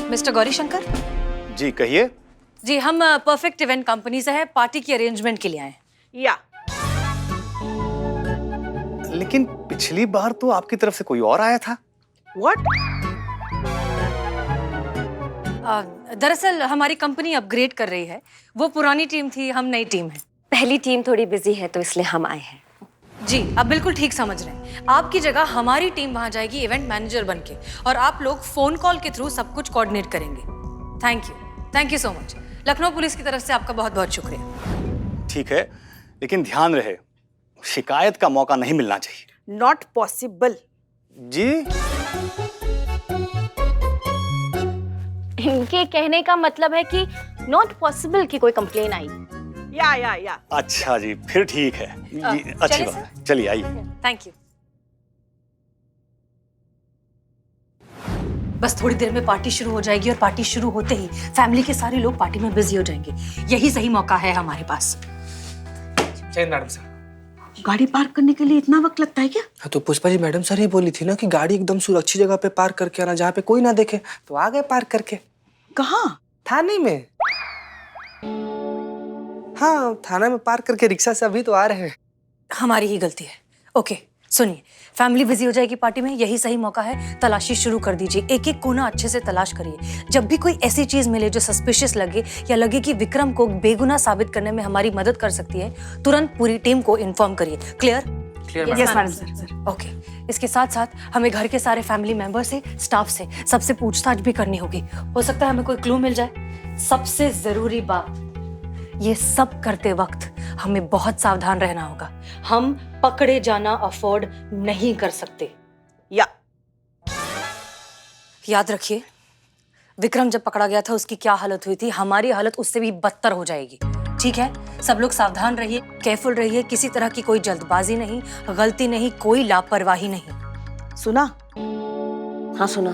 मिस्टर गौरीशंकर जी कहिए। जी, हम परफेक्ट इवेंट कंपनी से है, पार्टी की अरेंजमेंट के लिए आए हैं। या लेकिन पिछली बार तो आपकी तरफ से कोई और आया था। व्हाट? दरअसल हमारी कंपनी अपग्रेड कर रही है। वो पुरानी टीम थी, हम नई टीम है। पहली टीम थोड़ी बिजी है तो इसलिए हम आए हैं। जी, आप बिल्कुल ठीक समझ रहे हैं। आपकी जगह हमारी टीम वहां जाएगी इवेंट मैनेजर बनके, और आप लोग फोन कॉल के थ्रू सब कुछ कोऑर्डिनेट करेंगे। Thank you so much. Lucknow police की तरफ से आपका बहुत बहुत शुक्रिया। ठीक है, लेकिन ध्यान रहे शिकायत का मौका नहीं मिलना चाहिए। Not possible. जी, इनके कहने का मतलब है कि नॉट पॉसिबल कि कोई कंप्लेन आई। या अच्छा जी, फिर ठीक है। अच्छी बात है, चलिए आइए। Thank you. बस थोड़ी देर में पार्टी शुरू हो जाएगी, और पार्टी शुरू होते ही फैमिली के सारे लोग पार्टी में बिजी हो जाएंगे। यही सही मौका है हमारे पास। जय मैडम सर। गाड़ी पार्क करने के लिए इतना वक्त लगता है क्या? हाँ, तो पुष्पा जी मैडम सर ही बोली थी ना कि गाड़ी एकदम सुरक्षित जगह पे पार्क करके आना, जहाँ पे कोई ना देखे। तो आ गए पार्क करके। कहाँ? थाने में। हाँ, थाना में पार्क करके रिक्शा से अभी तो आ रहे हैं। हमारी ही गलती है। ओके, सुनिए, फैमिली बिजी हो जाएगी पार्टी में, यही सही मौका है। तलाशी शुरू कर दीजिए, एक एक कोना अच्छे से तलाश करिए। जब भी कोई ऐसी चीज मिले जो सस्पिशियस लगे या लगे कि विक्रम को बेगुनाह साबित करने में हमारी मदद कर सकती है, तुरंत पूरी टीम को इन्फॉर्म करिए। Clear? Yes madam sir. Okay, इसके साथ साथ हमें घर के सारे फैमिली मेंबर से, स्टाफ से, सबसे पूछताछ भी करनी होगी। हो सकता है हमें कोई क्लू मिल जाए। सबसे जरूरी बात, ये सब करते वक्त हमें बहुत सावधान रहना होगा। हम पकड़े जाना अफोर्ड नहीं कर सकते। याद रखिए, विक्रम जब पकड़ा गया था उसकी क्या हालत हुई थी, हमारी हालत उससे भी बदतर हो जाएगी। ठीक है? सब लोग सावधान रहिए, केयरफुल रहिए। किसी तरह की कोई जल्दबाजी नहीं, गलती नहीं, कोई लापरवाही नहीं। सुना? हाँ सुना।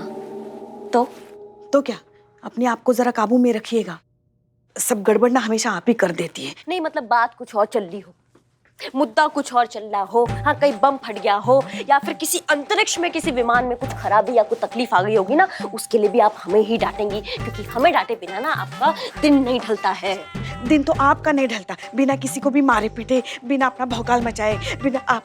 तो क्या, अपने आप को जरा काबू में रखिएगा। सब गड़बड़ ना हमेशा आप ही कर देती है। नहीं मतलब बात कुछ और चल रही हो, मुद्दा कुछ और चल रहा हो। हाँ, कहीं बम फट गया हो, या फिर किसी अंतरिक्ष में किसी विमान में कुछ खराबी या कुछ तकलीफ आ गई होगी ना, उसके लिए भी आप हमें ही डांटेंगी, क्योंकि हमें डांटे बिना ना आपका दिन नहीं ढलता है। दिन तो आपका नहीं ढलता, बिना किसी को भी मारे पीटे, बिना अपना भौकाल मचाए, बिना आप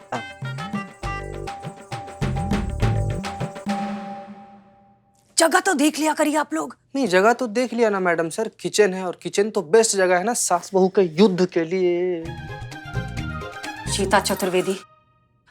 जगह तो देख लिया करिए आप लोग। नहीं, जगह तो देख लिया ना मैडम सर। किचन है, और किचन तो बेस्ट जगह है ना सास बहू के युद्ध के लिए। शीता चतुर्वेदी,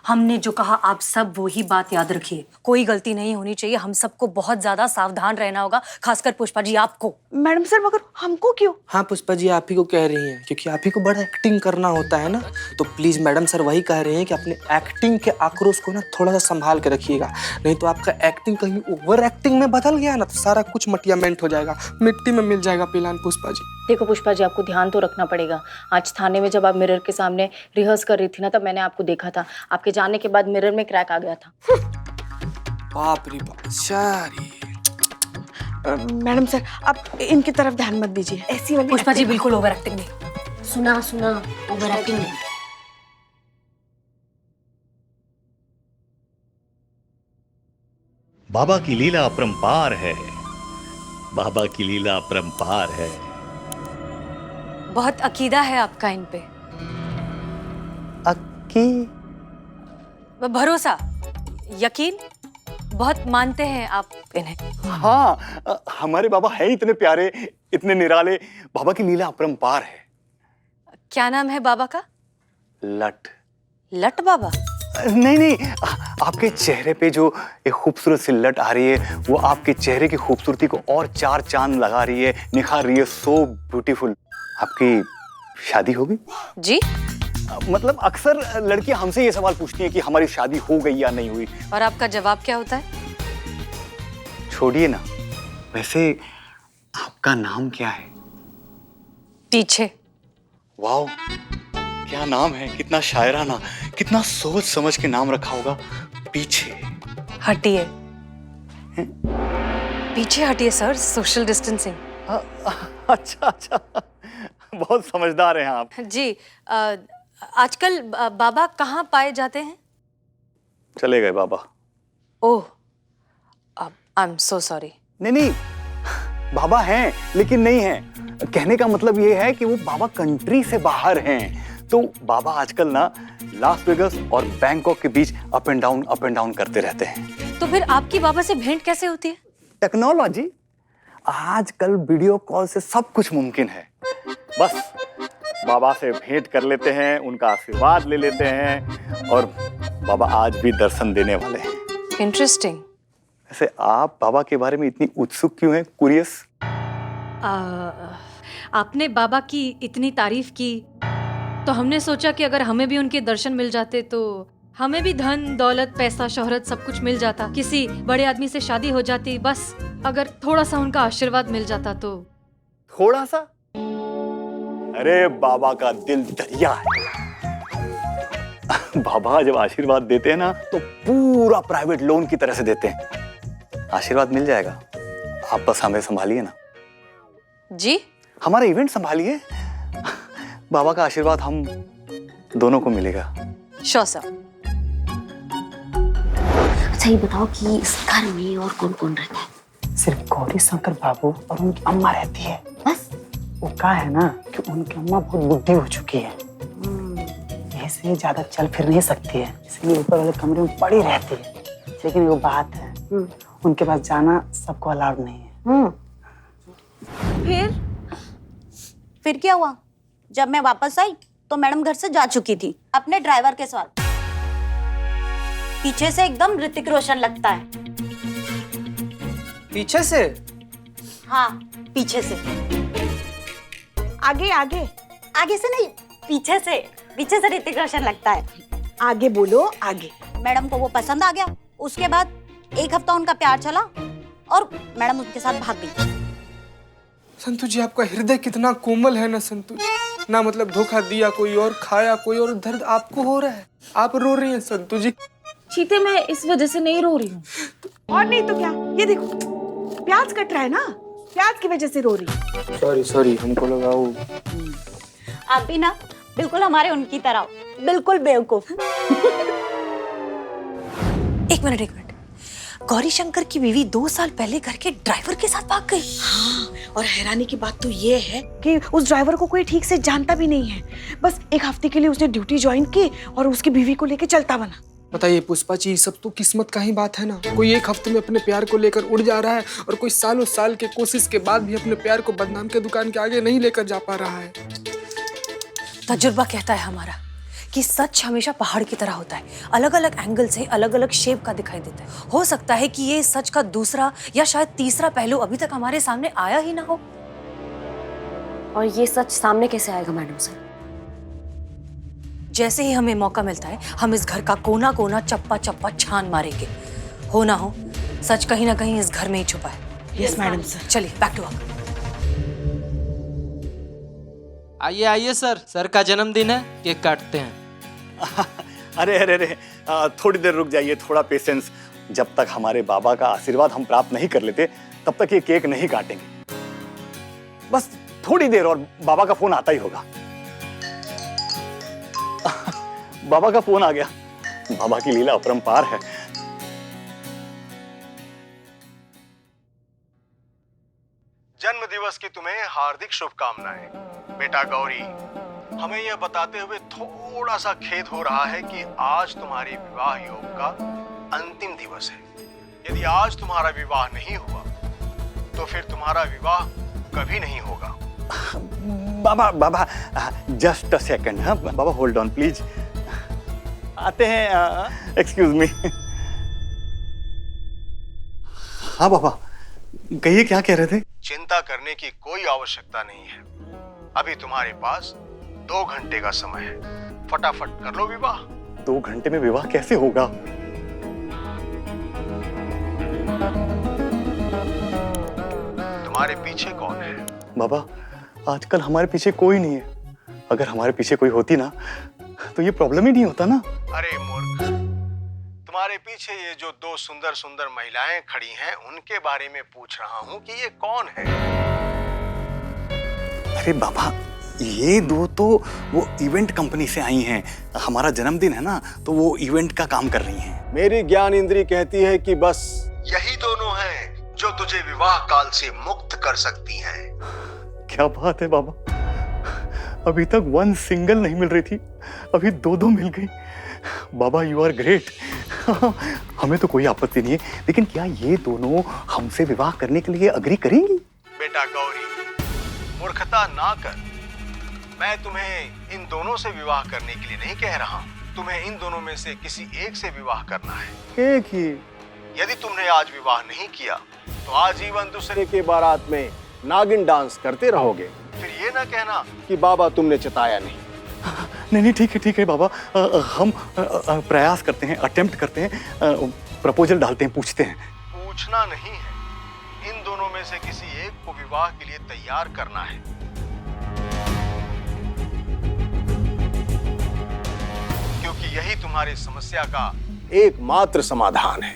हमने जो कहा आप सब वही बात याद रखिए। कोई गलती नहीं होनी चाहिए। हम सबको बहुत ज्यादा सावधान रहना होगा, खासकर पुष्पा जी आपको। मैडम सर, मगर हमको क्यों? हाँ पुष्पा जी, आप ही को कह रही हैं, क्योंकि आप ही को बड़ा एक्टिंग करना होता है ना। तो प्लीज मैडम सर वही कह रहे हैं कि अपने एक्टिंग के आक्रोश को ना थोड़ा सा संभाल के रखिएगा, नहीं तो आपका एक्टिंग कहीं ओवर एक्टिंग में बदल गया ना तो सारा कुछ मटियामेंट हो जाएगा, मिट्टी में मिल जाएगा पिलान। पुष्पा जी देखो पुष्पा जी, आपको ध्यान तो रखना पड़ेगा। आज थाने में जब आप मिरर के सामने रिहर्स कर रही थी ना, तब मैंने आपको देखा था। आपके जाने के बाद मिरर में क्रैक आ गया था। बाप रे बाप। मैडम सर, आप इनकी तरफ ध्यान मत दीजिए। ऐसी वाली पुष्पा जी बिल्कुल ओवर एक्टिंग नहीं। सुना सुना, ओवर एक्टिंग नहीं। बाबा की लीला अपरंपार है, बाबा की लीला अपरंपार है। बहुत अकीदा है आपका इन पे। भरोसा, यकीन, बहुत मानते हैं आप इन्हें। हाँ, हमारे बाबा हैं इतने प्यारे, इतने निराले। बाबा की लीला अपरंपार है। क्या नाम है बाबा का? लट। लट बाबा? नहीं नहीं, आपके चेहरे पे जो एक खूबसूरत सी लट आ रही है वो आपके चेहरे की खूबसूरती को और चार चांद लगा रही है, निखार रही है। So beautiful. आपकी शादी होगी? जी? मतलब अक्सर लड़कियां हमसे ये सवाल पूछती हैं कि हमारी शादी हो गई या नहीं हुई। और आपका जवाब क्या होता है? छोड़िए ना, वैसे आपका नाम क्या है? पीछे। वाह, क्या नाम है, कितना शायराना, कितना सोच समझ के नाम रखा होगा, पीछे। हटिए, पीछे हटिए सर, सोशल डिस्टेंसिंग। अच्छा अच्छा, बहुत समझदार हैं आप। जी, आजकल बाबा कहाँ पाए जाते हैं? चले गए बाबा। ओह, आई एम सो सॉरी। नहीं नहीं, बाबा हैं लेकिन नहीं हैं। कहने का मतलब ये है कि वो बाबा कंट्री से बाहर हैं। तो बाबा आजकल ना लास वेगस और बैंकॉक के बीच अप एंड डाउन करते रहते हैं। तो फिर आपकी बाबा से भेंट कैसे होती है? टेक्नोलॉजी। आजकल वीडियो कॉल से सब कुछ मुमकिन है। बस बाबा से भेंट कर लेते हैं, उनका आशीर्वाद ले लेते हैं और बाबा आज भी दर्शन देने वाले हैं। इंटरेस्टिंग। वैसे आप बाबा के बारे में इतनी उत्सुक क्यों हैं, कुरियस? आपने बाबा की इतनी तारीफ की तो हमने सोचा कि अगर हमें भी उनके दर्शन मिल जाते तो हमें भी धन दौलत पैसा शोहरत सब कुछ मिल जाता, किसी बड़े आदमी से शादी हो जाती, बस अगर थोड़ा सा उनका आशीर्वाद मिल जाता तो। थोड़ा सा? अरे बाबा का दिल दरिया है। बाबा जब आशीर्वाद देते हैं ना तो पूरा प्राइवेट लोन की तरह से देते हैं। आशीर्वाद मिल जाएगा, आप बस हमें संभालिए ना। जी? हमारा इवेंट संभालिए, बाबा का आशीर्वाद हम दोनों को मिलेगा। Sure sir. अच्छा ये बताओ कि इस घर में और कौन कौन रहता है? सिर्फ गौरी शंकर बाबू और उनकी अम्मा रहती है बस। वो क्या है ना कि उनकी अम्मा बहुत बुढ़ी हो चुकी है, ऐसे ज्यादा चल फिर नहीं सकती है, इसलिए ऊपर वाले कमरे में पड़ी रहती है। लेकिन वो बात है, उनके पास जाना सबको अलाउड नहीं है। फिर क्या हुआ? जब मैं वापस आई तो मैडम घर से जा चुकी थी अपने ड्राइवर के साथ। पीछे से एकदम ऋतिक रोशन लगता है। पीछे से? हाँ, पीछे से। आगे आगे आगे से नहीं, पीछे से ऋतिक रोशन लगता है। आगे बोलो, आगे। मैडम को वो पसंद आ गया, उसके बाद 1 हफ्ता उनका प्यार चला और मैडम उनके साथ भाग गई। संतु जी, आपका हृदय कितना कोमल है ना संतु जी। ना मतलब धोखा दिया कोई और, खाया कोई और, दर्द आपको हो रहा है, आप रो रही हैं संतु जी। चीते, मैं इस वजह से नहीं रो रही हूँ। और नहीं तो क्या, ये देखो प्याज कट रहा है ना, प्याज की वजह से रो रही। सॉरी, हमको लगा वो। आप भी ना बिल्कुल हमारे उनकी तरह, बिल्कुल बेवकूफ। एक मिनट, गौरी शंकर की बीवी 2 साल पहले घर के ड्राइवर के साथ भाग गई। हाँ, और हैरानी की बात तो ये है कि उस ड्राइवर को कोई ठीक से जानता भी नहीं है। बस 1 हफ्ते के लिए उसने ड्यूटी ज्वाइन की और उसकी बीवी को लेके चलता बना। बताइए पुष्पा जी, सब तो किस्मत का ही बात है ना। कोई 1 हफ्ते में अपने प्यार को लेकर उड़ जा रहा है और कोई सालों साल के कोशिश के बाद भी अपने प्यार को बदनाम के दुकान के आगे नहीं लेकर जा पा रहा है। तजुर्बा कहता है हमारा कि सच हमेशा पहाड़ की तरह होता है, अलग अलग एंगल से अलग अलग शेप का दिखाई देता है। हो सकता है कि ये सच का दूसरा या शायद तीसरा पहलू अभी तक हमारे सामने आया ही ना हो। और ये सच सामने कैसे आएगा मैडम सर? जैसे ही हमें मौका मिलता है हम इस घर का कोना कोना चप्पा चप्पा छान मारेंगे। हो ना हो, सच कहीं ना कहीं इस घर में ही छुपा है। Yes madam sir. चलिए बैक टू वर्क। आइए आइए सर का जन्मदिन है, केक काटते हैं। अरे थोड़ी देर रुक जाइए, थोड़ा पेशेंस। जब तक हमारे बाबा का आशीर्वाद हम प्राप्त नहीं कर लेते तब तक ये केक नहीं काटेंगे। बस थोड़ी देर और बाबा का फोन आता ही होगा। बाबा का फोन आ गया। बाबा की लीला अपरंपार है। जन्म दिवस की तुम्हें हार्दिक शुभकामनाएं बेटा गौरी। हमें यह बताते हुए थोड़ा सा खेद हो रहा है कि आज तुम्हारी विवाह योग का अंतिम दिवस है। यदि आज तुम्हारा विवाह नहीं हुआ तो फिर तुम्हारा विवाह कभी नहीं होगा। बाबा जस्ट अ सेकंड। हाँ बाबा, होल्ड ऑन प्लीज। आते हैं। Excuse me. हाँ बाबा, कहिए क्या कह रहे थे? चिंता करने की कोई आवश्यकता नहीं है। अभी तुम्हारे पास 2 घंटे का समय है, फटाफट कर लो विवाह। 2 घंटे में विवाह कैसे होगा? तुम्हारे पीछे कौन है? बाबा, आजकल हमारे पीछे कोई नहीं है। अगर हमारे पीछे कोई होती ना तो ये प्रॉब्लम ही नहीं होता ना। अरे मूर्ख, तुम्हारे पीछे ये जो 2 सुंदर सुंदर महिलाएं खड़ी हैं उनके बारे में पूछ रहा हूं कि ये कौन है? अरे बाबा, ये 2 तो वो इवेंट कंपनी से आई हैं। हमारा जन्मदिन है ना, तो वो इवेंट का काम कर रही हैं। मेरी ज्ञान इंद्री कहती है कि बस यही दोनों हैं जो तुझे विवाह काल से मुक्त कर सकती हैं। क्या बात है बाबा, अभी तक 1 सिंगल नहीं मिल रही थी, अभी 2 मिल गई। बाबा यू आर ग्रेट। हमें तो कोई आपत्ति नहीं है, लेकिन क्या ये दोनों हमसे विवाह करने के लिए अग्री करेंगी? बेटा गौरी, मूर्खता ना कर। मैं तुम्हें इन दोनों से विवाह करने के लिए नहीं कह रहा हूं। तुम्हें इन दोनों में से किसी एक से विवाह करना है। एक ही? यदि तुमने आज विवाह नहीं किया तो आजीवन दूसरे के बारात में नागिन डांस करते रहोगे। फिर ये ना कहना कि बाबा तुमने चिताया नहीं। नहीं ठीक है बाबा, हम प्रयास करते हैं, अटेम्प्ट करते हैं, प्रपोजल डालते हैं, पूछते हैं। पूछना नहीं है, इन दोनों में से किसी एक को विवाह के लिए तैयार करना है। क्योंकि यही तुम्हारी समस्या का एकमात्र समाधान है।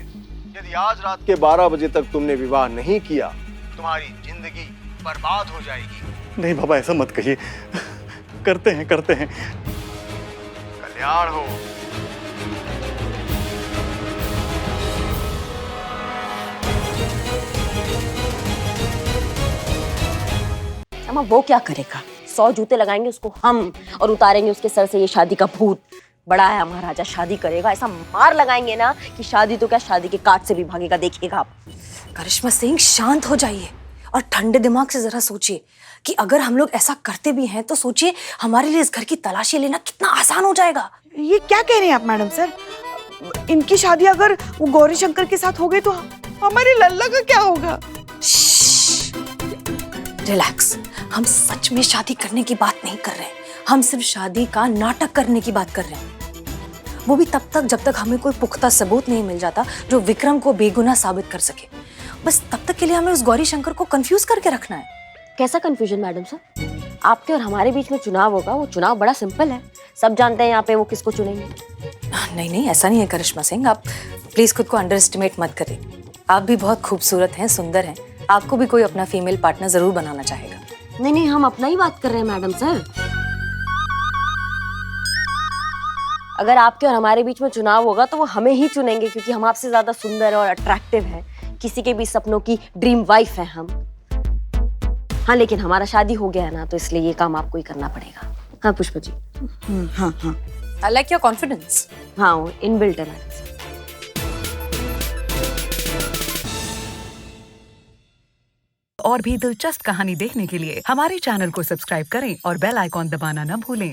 यदि आज रात के 12 बजे तक तुमने विवाह नहीं किया, तुम्हारी जिंदगी बर्बाद हो जाएगी। नहीं बाबा, ऐसा मत कहिए। करते हैं कल्याण हो। अम्मा वो क्या करेगा? 100 जूते लगाएंगे उसको हम और उतारेंगे उसके सर से ये शादी का भूत। बड़ा है महाराजा, शादी करेगा, ऐसा मार लगाएंगे ना कि शादी तो क्या, शादी के काट से भी भागेगा, देखिएगा आप। करिश्मा सिंह, शांत हो जाइए और ठंडे दिमाग से जरा सोचिए कि अगर हम लोग ऐसा करते भी हैं तो सोचिए हमारे लिए इस घर की तलाशी लेना कितना आसान हो जाएगा। ये क्या कह रहे हैं आप मैडम सर? इनकी शादी अगर वो गौरी शंकर के साथ हो गई तो हमारे लल्ला का क्या होगा? रिलैक्स, हम सच में शादी करने की बात नहीं कर रहे हैं। हम सिर्फ शादी का नाटक करने की बात कर रहे हैं, वो भी तब तक जब तक हमें कोई पुख्ता सबूत नहीं मिल जाता जो विक्रम को बेगुनाह साबित कर सके। बस तब तक के लिए हमें उस गौरी शंकर को कंफ्यूज करके रखना है। कैसा कंफ्यूजन मैडम सर? आपके और हमारे बीच में चुनाव होगा, वो चुनाव बड़ा सिंपल है, सब जानते हैं यहाँ पे वो किसको चुनेंगे। नहीं, ऐसा नहीं है करिश्मा सिंह, आप प्लीज खुद को अंडर एस्टिमेट मत करिए। आप भी बहुत खूबसूरत हैं, सुंदर हैं, आपको भी कोई अपना फीमेल पार्टनर जरूर बनाना चाहेगा। नहीं, हम अपना ही बात कर रहे हैं मैडम सर। अगर आपके और हमारे बीच में चुनाव होगा तो वो हमें ही चुनेंगे, क्योंकि हम आपसे ज्यादा सुंदर और अट्रैक्टिव हैं, किसी के भी सपनों की ड्रीम वाइफ है हम। हाँ, लेकिन हमारा शादी हो गया है ना, तो इसलिए ये काम आपको ही करना पड़ेगा। हाँ पुष्पा जी। हाँ। I like your confidence. हाँ, वो इनबिल्ट है मैडम सर। और भी दिलचस्प कहानी देखने के लिए हमारे चैनल को सब्सक्राइब करें और बेल आइकॉन दबाना न भूलें।